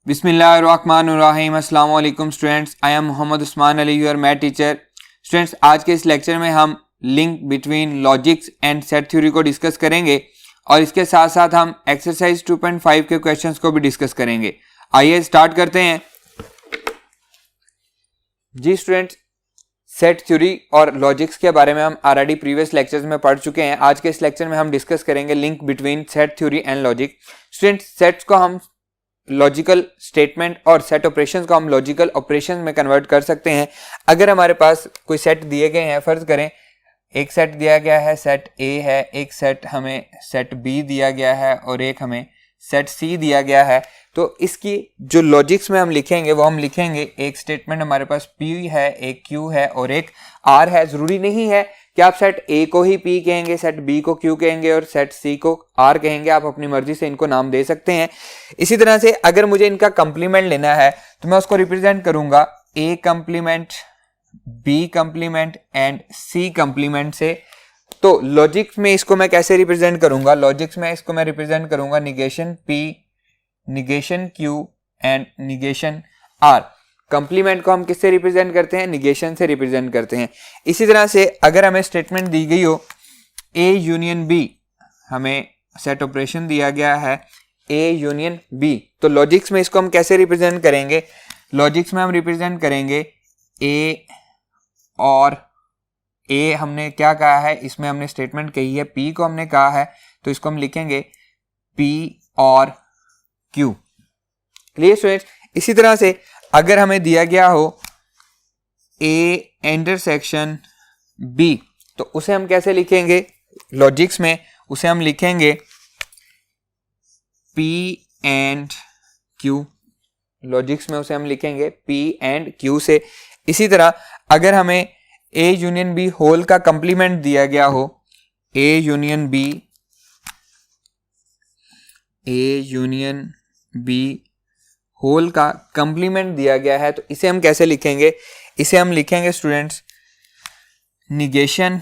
बिस्मिल्लाहिर्रहमानिर्रहीम। अस्सलाम वालेकुम students, I am Mohammad Usman Ali, your math teacher. Students, आज के इस लेक्चर में हम link between logics and set theory को डिस्कस करेंगे और इसके साथ साथ हम एक्सरसाइज 2.5 के क्वेश्चंस को भी डिस्कस करेंगे। आइए स्टार्ट करते हैं। जी स्टूडेंट्स, सेट थ्योरी और लॉजिक्स के बारे में हम ऑलरेडी प्रीवियस लेक्चर्स में पढ़ चुके हैं। आज के इस लेक्चर में हम डिस्कस करेंगे link between set theory and logic. Students, sets को हम लॉजिकल स्टेटमेंट और सेट ऑपरेशंस को हम लॉजिकल ऑपरेशंस में कन्वर्ट कर सकते हैं। अगर हमारे पास कोई सेट दिए गए हैं, फर्ज करें एक सेट दिया गया है, सेट ए है, एक सेट हमें सेट बी दिया गया है और एक हमें सेट सी दिया गया है, तो इसकी जो लॉजिक्स में हम लिखेंगे वो हम लिखेंगे एक स्टेटमेंट हमारे पास P है, एक Q है और एक R है। जरूरी नहीं है कि आप सेट A को ही P कहेंगे, सेट B को Q कहेंगे और सेट C को R कहेंगे, आप अपनी मर्जी से इनको नाम दे सकते हैं। इसी तरह से अगर मुझे इनका कंप्लीमेंट लेना है तो मैं उसको रिप्रेजेंट करूंगा A complement, B complement and C complement से। तो लॉजिक्स में इसको मैं कैसे रिप्रेजेंट करूंगा? लॉजिक्स में इसको मैं रिप्रेजेंट करूंगा negation P, negation Q and negation R। Complement को हम किससे रिप्रेजेंट करते हैं? निगेशन से रिप्रेजेंट करते हैं। इसी तरह से अगर हमें स्टेटमेंट दी गई हो A यूनियन B, हमें सेट ऑपरेशन दिया गया है A यूनियन B, तो लॉजिक्स में इसको हम कैसे रिप्रेजेंट करेंगे? लॉजिक्स में हम रिप्रेजेंट करेंगे A और A हमने क्या कहा है, इसमें हमने स्टेटमेंट कही है P को हमने कहा है, तो इसको हम लिखेंगे P और Q। Clear students? इसी तरह से अगर हमें दिया गया हो A इंटरसेक्शन B, तो उसे हम कैसे लिखेंगे? लॉजिक्स में उसे हम लिखेंगे P एंड Q। लॉजिक्स में उसे हम लिखेंगे P एंड Q से। इसी तरह अगर हमें A यूनियन B होल का कंप्लीमेंट दिया गया हो, A यूनियन B होल का कंप्लीमेंट दिया गया है, तो इसे हम कैसे लिखेंगे? इसे हम लिखेंगे स्टूडेंट्स निगेशन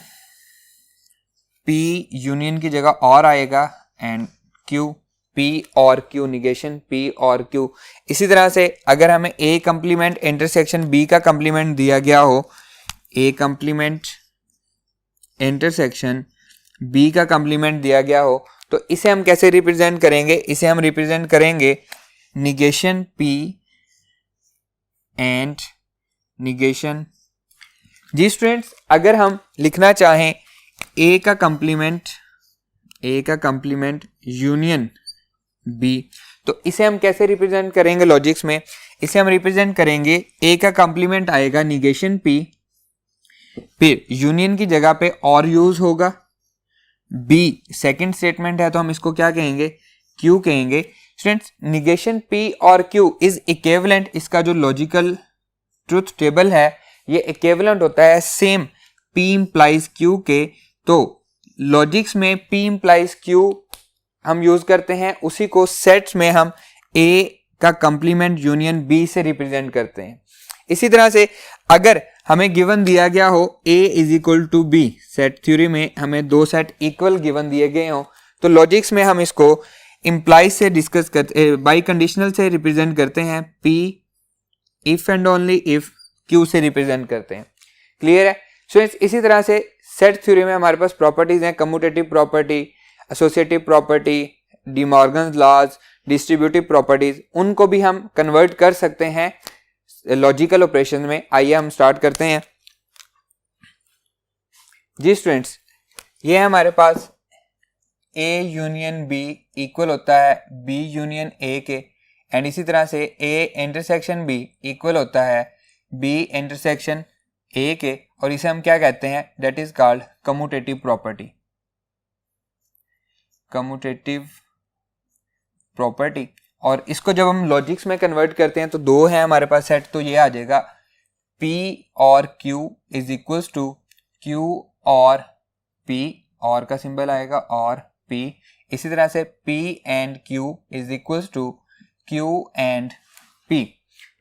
P यूनियन की जगह और आएगा एंड Q, P और Q, निगेशन P और Q। इसी तरह से अगर हमें A कंप्लीमेंट इंटरसेक्शन B का कंप्लीमेंट दिया गया हो, A कंप्लीमेंट इंटरसेक्शन B का कंप्लीमेंट दिया गया हो, तो इसे हम कैसे रिप्रेजेंट करेंगे? इसे हम रिप्रेजेंट करेंगे निगेशन P एंड निगेशन। जी स्टूडेंट्स, अगर हम लिखना चाहें A का कंप्लीमेंट यूनियन B, तो इसे हम कैसे रिप्रेजेंट करेंगे? लॉजिक्स में इसे हम रिप्रेजेंट करेंगे A का कंप्लीमेंट आएगा निगेशन P, फिर यूनियन की जगह पे और यूज होगा, B सेकंड स्टेटमेंट है तो हम इसको क्या कहेंगे? Q कहेंगे। स्टूडेंट्स, निगेशन P और Q इज इक्विवेलेंट। इसका जो लॉजिकल ट्रुथ टेबल है ये इक्विवेलेंट होता है सेम P इंप्लाइज Q के। तो लॉजिक्स में P इंप्लाइज Q हम यूज करते हैं, उसी को सेट्स में हम A का कंप्लीमेंट यूनियन B से रिप्रेजेंट करते हैं। इसी तरह से अगर हमें गिवन दिया गया हो A is equal to B, set theory में हमें दो सेट इक्वल गिवन दिए गए हो, तो लॉजिक्स में हम इसको इंप्लाइज से डिस्कस करते, बाई कंडीशनल से रिप्रेजेंट करते हैं, P if and only if Q से रिप्रेजेंट करते हैं। क्लियर है? सो इसी तरह से सेट थ्योरी में हमारे पास प्रॉपर्टीज हैं, commutative property, associative property, De Morgan's laws, distributive properties, उनको भी हम कन्वर्ट कर सकते हैं लॉजिकल ऑपरेशन में। आइए हम स्टार्ट करते हैं। जी स्टूडेंट्स, ये हमारे पास A यूनियन B इक्वल होता है B यूनियन A के, एंड इसी तरह से A इंटरसेक्शन B इक्वल होता है B इंटरसेक्शन A के, और इसे हम क्या कहते हैं? That is called commutative property. Commutative property. और इसको जब हम लॉजिक्स में कन्वर्ट करते हैं तो दो है हमारे पास सेट, तो ये आ जाएगा P और Q is equals to Q और P, और का सिंबल आएगा और P। इसी तरह से P and Q is equals to Q and P।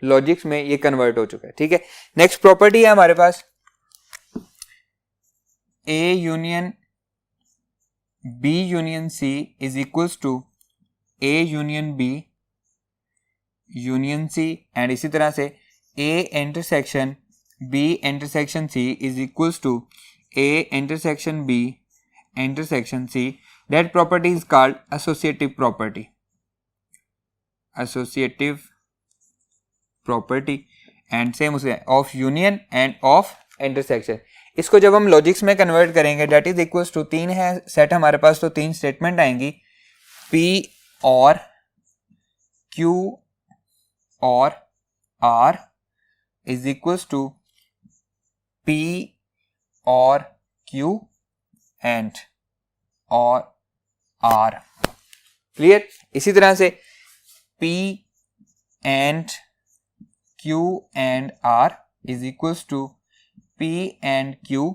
Logics में ये कन्वर्ट हो चुका है। ठीक है, नेक्स्ट प्रॉपर्टी है हमारे पास A union B union C is equals to A union B union C and इसी तरह से A intersection B intersection C is equals to A intersection B intersection C, that property is called associative property. Associative property and same उसे of union and of intersection. इसको जब हम logics में convert करेंगे date is equals to 3 है set हमारे पास, तो 3 statement आएंगी P और Q और R is equals to P और Q एंड और R. क्लियर. इसी तरह से P and Q and R is equals to P and Q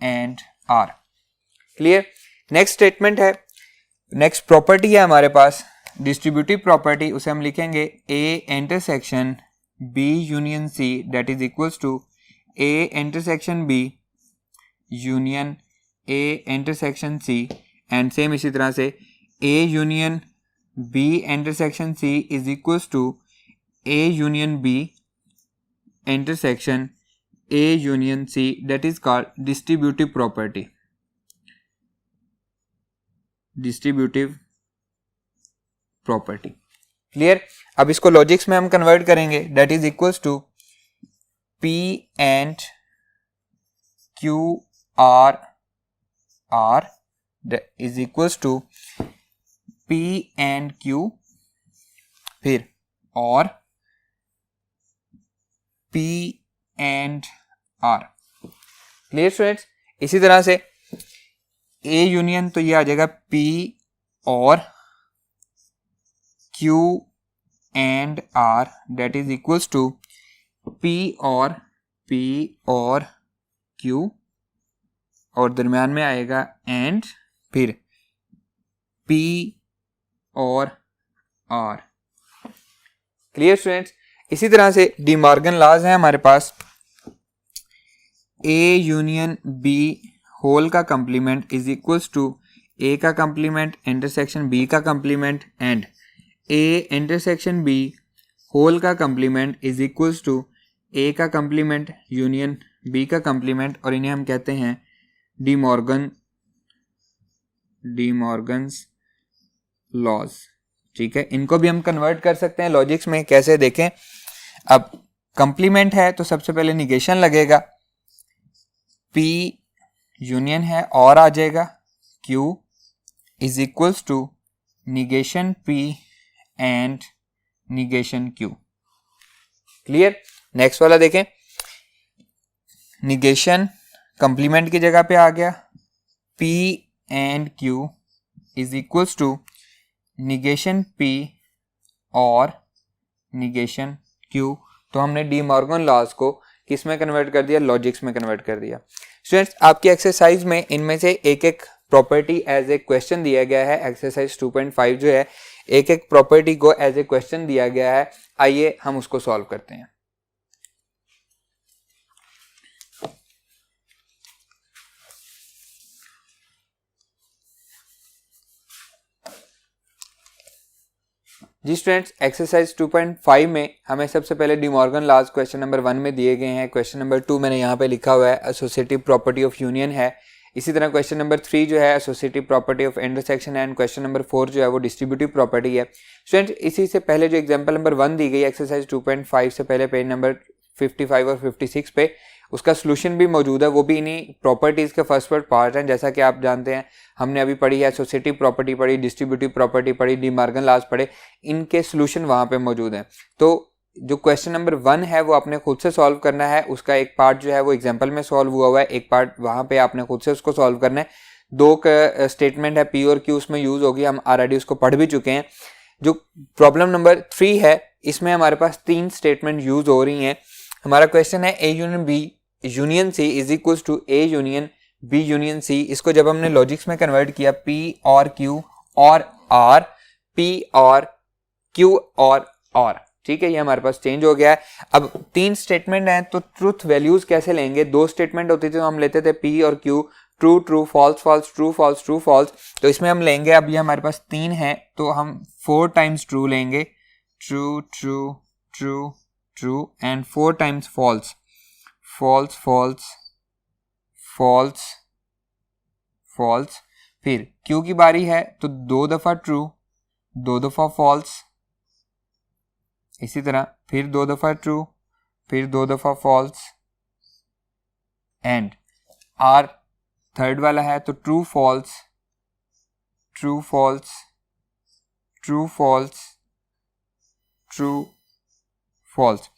and R. Clear. Next statement है, नेक्स्ट प्रॉपर्टी है हमारे पास डिस्ट्रीब्यूटिव प्रॉपर्टी, उसे हम लिखेंगे A intersection B union C that is equals to A intersection B union A intersection C and same इसी तरह से A union B intersection C is equals to A union B intersection A union C that is called distributive property. Distributive property. Clear. अब इसको logics में हम convert करेंगे that is equals to P and Q R R is equals to P and Q फिर और P and R. Clear students. इसी तरह से A यूनियन तो ये आ जाएगा P और Q and R that is equals to P और Q और दरम्यान में आएगा एंड फिर P और R. Clear students. इसी तरह से डी मॉर्गन लॉज है हमारे पास A यूनियन B होल का complement is equals to A का कंप्लीमेंट इंटरसेक्शन B का complement and A intersection B whole का complement is equals to A का कंप्लीमेंट यूनियन B का कंप्लीमेंट, और इन्हें हम कहते हैं डी मॉर्गन्स लॉज. ठीक है. इनको भी हम कन्वर्ट कर सकते हैं लॉजिक्स में. कैसे देखें. अब कंप्लीमेंट है तो सबसे पहले निगेशन लगेगा, P यूनियन है और आ जाएगा Q is equals to negation P and negation Q. Clear. Next वाला देखें. निगेशन कंप्लीमेंट की जगह पे आ गया, P and Q is equals to negation P और निगेशन Q. तो हमने डी मॉर्गन लॉज को किस में कन्वर्ट कर दिया, लॉजिक्स में कन्वर्ट कर दिया. स्टूडेंट्स आपकी एक्सरसाइज में इनमें से एक एक प्रॉपर्टी एज ए क्वेश्चन दिया गया है. एक्सरसाइज 2.5 जो है एक एक प्रॉपर्टी को एज ए क्वेश्चन दिया गया है. आइए हम उसको सॉल्व करते हैं. जी स्टूडेंट्स, एक्सरसाइज 2.5 में हमें सबसे पहले De Morgan laws question number 1 में दिए गए हैं. क्वेश्चन नंबर 2 मैंने यहाँ पे लिखा हुआ है एसोसिएटिव प्रॉपर्टी ऑफ यूनियन है. इसी तरह क्वेश्चन नंबर 3 जो है एसोसिएटिव प्रॉपर्टी ऑफ इंटरसेक्शन है एंड क्वेश्चन नंबर 4 जो है वो डिस्ट्रीब्यूटिव प्रॉपर्टी है. स्टूडेंट्स इसी से पहले जो एग्जाम्पल नंबर 1 दी गई एक्सरसाइज 2.5 से पहले पेज नंबर 55 और 56 पे उसका सोल्यूशन भी मौजूद है, वो भी इन्हीं प्रॉपर्टीज़ के फर्स्ट पार्ट हैं. जैसा कि आप जानते हैं हमने अभी पढ़ी है एसोसिएटिव प्रॉपर्टी पढ़ी, डिस्ट्रीब्यूटिव प्रॉपर्टी पढ़ी, डी मॉर्गन लॉज पढ़े, इनके सोल्यूशन वहाँ पे मौजूद हैं. तो जो क्वेश्चन नंबर 1 है वो आपने खुद से सॉल्व करना है. उसका एक पार्ट जो है वो एग्जाम्पल में सॉल्व हुआ है, एक पार्ट वहाँ पे आपने खुद से उसको सॉल्व करना है. 2 स्टेटमेंट है P और Q उसमें यूज़ होगी, हम ऑलरेडी उसको पढ़ भी चुके हैं. जो प्रॉब्लम नंबर 3 है इसमें हमारे पास 3 स्टेटमेंट यूज़ हो रही हैं. हमारा क्वेश्चन है A union B union C is equals to A union B union C. इसको जब हमने लॉजिक्स में कन्वर्ट किया P और Q और R, P और Q और R, ठीक है, ये हमारे पास चेंज हो गया है. अब 3 स्टेटमेंट हैं तो ट्रूथ वैल्यूज कैसे लेंगे. 2 स्टेटमेंट होती थी तो हम लेते थे P और Q, true true false false true false true false. तो इसमें हम लेंगे, अब ये हमारे पास 3 है तो हम 4 टाइम्स ट्रू लेंगे, true, true, true, true and 4 times false, false, false, false, false। फिर Q की बारी है तो 2 दफा ट्रू, 2 दफा फॉल्स, इसी तरह फिर 2 दफा ट्रू, फिर 2 दफा फॉल्स एंड R थर्ड वाला है तो true false, true false, true false, true false.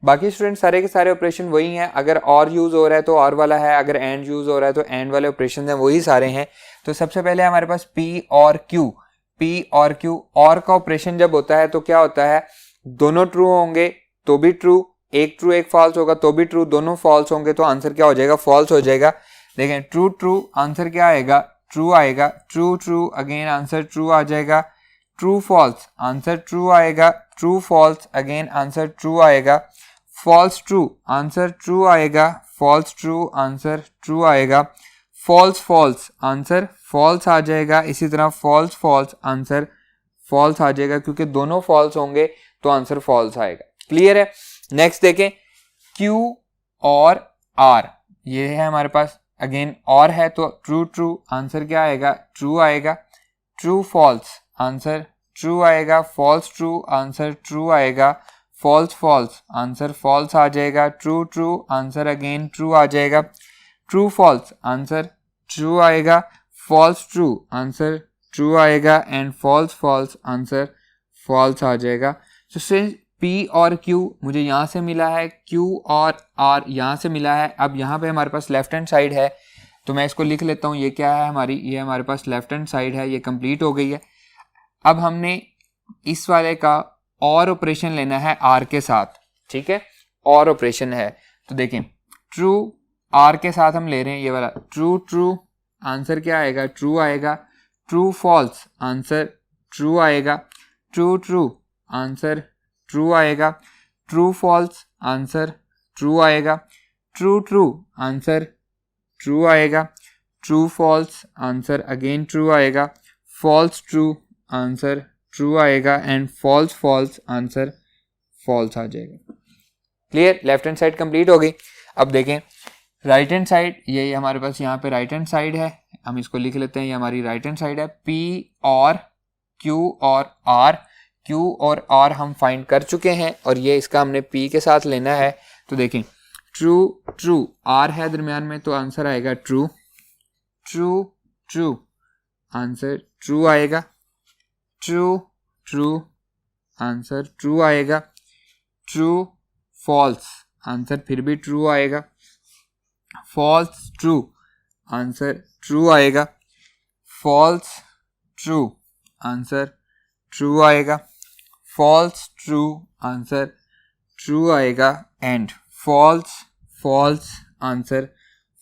बाकी स्टूडेंट सारे के सारे ऑपरेशन वही हैं। अगर और यूज हो रहा है तो और वाला है, अगर एंड यूज हो रहा है तो एंड वाले ऑपरेशन हैं, वही सारे हैं। तो सबसे पहले हमारे पास P और Q, P और Q और का ऑपरेशन जब होता है तो क्या होता है, दोनों ट्रू होंगे तो भी ट्रू, एक ट्रू एक फॉल्स होगा तो भी ट्रू, दोनों फॉल्स होंगे तो आंसर क्या हो जाएगा, फॉल्स हो जाएगा। देखें ट्रू ट्रू आंसर क्या आएगा, ट्रू आएगा, true true again answer true आ जाएगा, ट्रू फॉल्स आंसर ट्रू आएगा, true false again answer true आएगा, फॉल्स ट्रू आंसर ट्रू आएगा, फॉल्स ट्रू आंसर ट्रू आएगा, फॉल्स फॉल्स आंसर फॉल्स आ जाएगा, इसी तरह फॉल्स फॉल्स आंसर फॉल्स आ जाएगा, क्योंकि दोनों फॉल्स होंगे तो आंसर फॉल्स आएगा। क्लियर है। नेक्स्ट देखें Q और R, ये है हमारे पास अगेन और है तो ट्रू ट्रू आंसर क्या आएगा, ट्रू आएगा, ट्रू फॉल्स आंसर ट्रू आएगा, फॉल्स ट्रू आंसर ट्रू आएगा, फॉल्स फॉल्स आंसर फॉल्स आ जाएगा, true true answer again true आ जाएगा, ट्रू फॉल्स आंसर ट्रू आएगा, फॉल्स ट्रू आंसर ट्रू आएगा and false false answer false आ जाएगा। तो सिंस P और Q मुझे यहाँ से मिला है, Q और R यहाँ से मिला है। अब यहाँ पे हमारे पास लेफ्ट हैंड साइड है तो मैं इसको लिख लेता हूँ, ये क्या है हमारी, ये हमारे पास लेफ्ट हैंड साइड है, ये कंप्लीट हो गई है। अब हमने इस वाले का और ऑपरेशन लेना है R के साथ, ठीक है, और ऑपरेशन है तो देखें ट्रू R के साथ हम ले रहे हैं ये वाला, ट्रू ट्रू आंसर क्या आएगा, ट्रू आएगा, ट्रू फॉल्स आंसर ट्रू आएगा, ट्रू ट्रू आंसर ट्रू आएगा, ट्रू फॉल्स आंसर ट्रू आएगा, ट्रू ट्रू आंसर ट्रू आएगा, true false answer again true आएगा, फॉल्स ट्रू आंसर ट्रू आएगा and false false answer false आ जाएगा। Clear, left hand side complete हो गई। अब देखें राइट हैंड साइड, ये हमारे पास यहाँ पे राइट हैंड साइड है, हम इसको लिख लेते हैं, ये हमारी राइट हैंड साइड है। P और Q और R, Q और R हम फाइंड कर चुके हैं और ये इसका हमने P के साथ लेना है। तो देखें ट्रू ट्रू R है दरमियान में तो आंसर आएगा true, true true answer true आएगा, ट्रू ट्रू आंसर ट्रू आएगा, ट्रू फॉल्स आंसर फिर भी ट्रू आएगा, फॉल्स ट्रू आंसर ट्रू आएगा, फॉल्स ट्रू आंसर ट्रू आएगा, फॉल्स ट्रू आंसर ट्रू आएगा and false false answer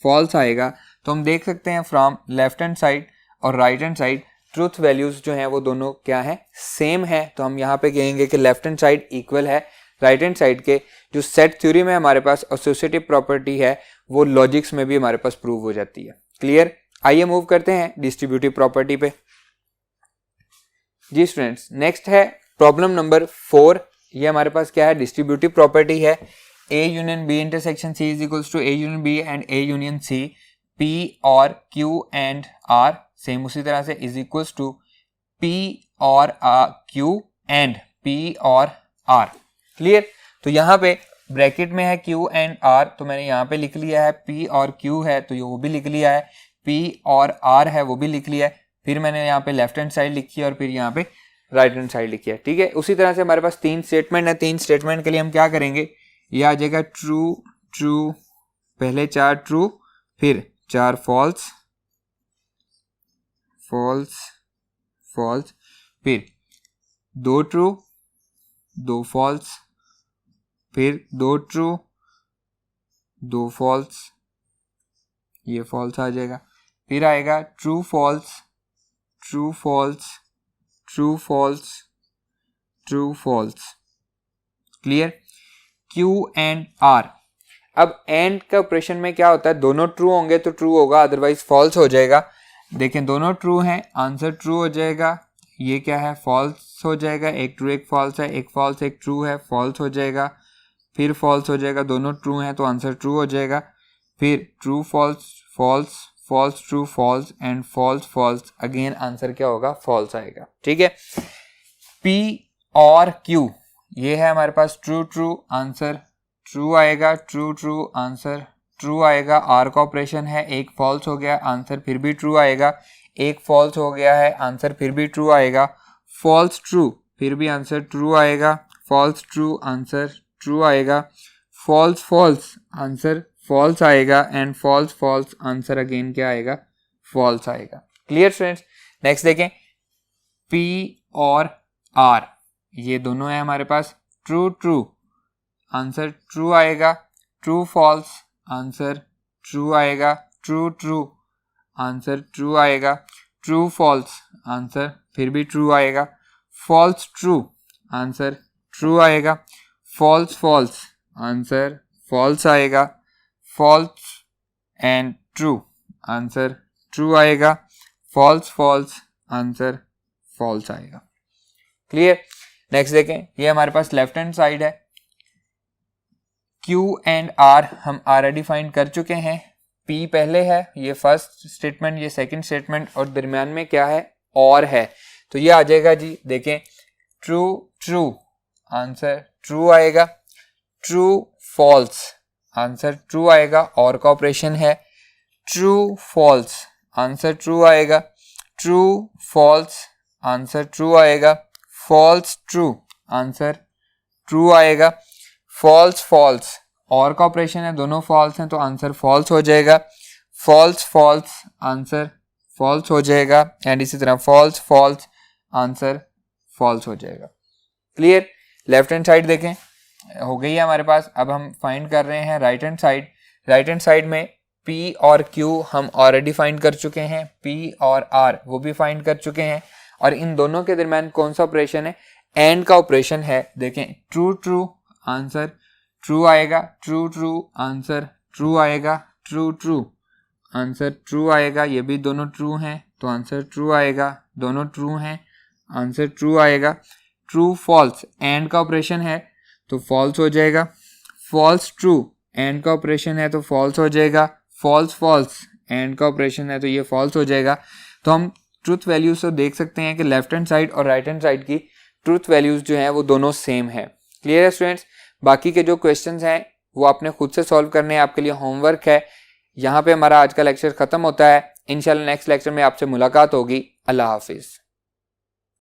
false आएगा। तो हम देख सकते हैं फ्रॉम लेफ्ट हैंड साइड और right hand side truth values जो हैं वो दोनों क्या है, सेम है। तो हम यहाँ पे कहेंगे कि लेफ्ट हैंड साइड इक्वल है राइट हैंड साइड के। जो सेट थ्योरी में हमारे पास एसोसिएटिव प्रॉपर्टी है वो लॉजिक्स में भी हमारे पास प्रूव हो जाती है। क्लियर, आइए मूव करते हैं डिस्ट्रीब्यूटिव प्रॉपर्टी पे। जी स्टूडेंट्स, नेक्स्ट है प्रॉब्लम नंबर 4। ये हमारे पास क्या है, डिस्ट्रीब्यूटिव प्रॉपर्टी है। A union B intersection C is equals to A union B and A union C, P और Q एंड R सेम उसी तरह से इज इक्वल्स टू P और Q एंड P और R। क्लियर, तो यहाँ पे ब्रैकेट में है Q एंड R, तो मैंने यहाँ पे लिख लिया है P और Q है तो ये वो भी लिख लिया है, P और R है वो भी लिख लिया है, फिर मैंने यहाँ पे लेफ्ट हैंड साइड लिखी है और फिर यहाँ पे राइट हैंड साइड लिखी है। ठीक है, उसी तरह से हमारे पास 3 स्टेटमेंट है। 3 स्टेटमेंट के लिए हम क्या करेंगे, ये आ जाएगा ट्रू ट्रू, पहले 4 ट्रू फिर 4 फॉल्स फॉल्स फॉल्स, फिर 2 ट्रू 2 फॉल्स, फिर 2 ट्रू 2 फॉल्स, ये फॉल्स आ जाएगा, फिर आएगा true false true false true false true false. Clear, Q and R। अब एंड का ऑपरेशन में क्या होता है, दोनों ट्रू होंगे तो ट्रू होगा, अदरवाइज फॉल्स हो जाएगा। देखें दोनों ट्रू हैं, आंसर ट्रू हो जाएगा, ये क्या है, फॉल्स हो जाएगा, एक ट्रू एक फॉल्स है, एक फॉल्स एक ट्रू है, फॉल्स हो जाएगा, फिर फॉल्स हो जाएगा, दोनों ट्रू हैं तो आंसर ट्रू हो जाएगा, फिर true false false, false true false and false false, again answer क्या होगा, फॉल्स आएगा। ठीक है, P और Q ये है हमारे पास ट्रू ट्रू, आंसर ट्रू आएगा, ट्रू ट्रू आंसर ट्रू आएगा। R का ऑपरेशन है, एक फॉल्स हो गया, आंसर फिर भी ट्रू आएगा, एक फॉल्स हो गया है, आंसर फिर भी ट्रू आएगा, फॉल्स ट्रू फिर भी आंसर ट्रू आएगा, फॉल्स ट्रू आंसर ट्रू आएगा, फॉल्स फॉल्स आंसर फॉल्स आएगा and false false answer again क्या आएगा, फॉल्स आएगा। क्लियर स्टूडेंट्स, नेक्स्ट देखें, P और R ये दोनों है हमारे पास, ट्रू ट्रू आंसर ट्रू आएगा, ट्रू फॉल्स आंसर ट्रू आएगा, ट्रू ट्रू आंसर ट्रू आएगा, ट्रू फॉल्स आंसर फिर भी ट्रू आएगा, फॉल्स ट्रू आंसर ट्रू आएगा, फॉल्स फॉल्स आंसर फॉल्स आएगा, false and true answer true आएगा, फॉल्स फॉल्स आंसर फॉल्स आएगा। क्लियर, नेक्स्ट देखें, ये हमारे पास लेफ्ट हैंड साइड है, Q एंड R हम ऑलरेडी फाइंड कर चुके हैं, P पहले है, ये फर्स्ट स्टेटमेंट, ये सेकंड स्टेटमेंट और दरमियान में क्या है, और है, तो ये आ जाएगा जी, देखें ट्रू ट्रू आंसर ट्रू आएगा, ट्रू फॉल्स आंसर ट्रू आएगा, और का ऑपरेशन है, ट्रू फॉल्स आंसर ट्रू आएगा, ट्रू फॉल्स आंसर ट्रू आएगा, फॉल्स ट्रू आंसर ट्रू आएगा, फॉल्स फॉल्स और का ऑपरेशन है, दोनों फॉल्स हैं तो आंसर फॉल्स हो जाएगा, फॉल्स फॉल्स आंसर फॉल्स हो जाएगा एंड इसी तरह फॉल्स फॉल्स आंसर फॉल्स हो जाएगा। क्लियर, लेफ्ट हैंड साइड देखें हो गई है हमारे पास। अब हम फाइंड कर रहे हैं right hand side. Right hand side में P और Q हम ऑलरेडी फाइंड कर चुके हैं, P और R वो भी फाइंड कर चुके हैं, और इन दोनों के दरमियान कौन सा ऑपरेशन है, एंड का ऑपरेशन है। देखें ट्रू ट्रू आंसर ट्रू आएगा, ट्रू ट्रू आंसर ट्रू आएगा, ट्रू ट्रू आंसर ट्रू आएगा, ये भी दोनों ट्रू हैं तो आंसर ट्रू आएगा, दोनों ट्रू हैं आंसर ट्रू आएगा, ट्रू फॉल्स एंड का ऑपरेशन है तो फॉल्स हो जाएगा, फॉल्स ट्रू एंड का ऑपरेशन है तो फॉल्स हो जाएगा, फॉल्स फॉल्स एंड का ऑपरेशन है तो ये फॉल्स हो जाएगा। तो हम ट्रूथ वैल्यूज तो देख सकते हैं कि लेफ्ट हैंड साइड और राइट हैंड साइड की ट्रूथ वैल्यूज जो हैं वो दोनों सेम है। क्लियर है स्टूडेंट्स, बाकी के जो क्वेश्चंस हैं वो आपने खुद से सॉल्व करने हैं, आपके लिए होमवर्क है। यहाँ पे हमारा आज का लेक्चर खत्म होता है, इंशाल्लाह नेक्स्ट लेक्चर में आपसे मुलाकात होगी। अल्लाह हाफिज़।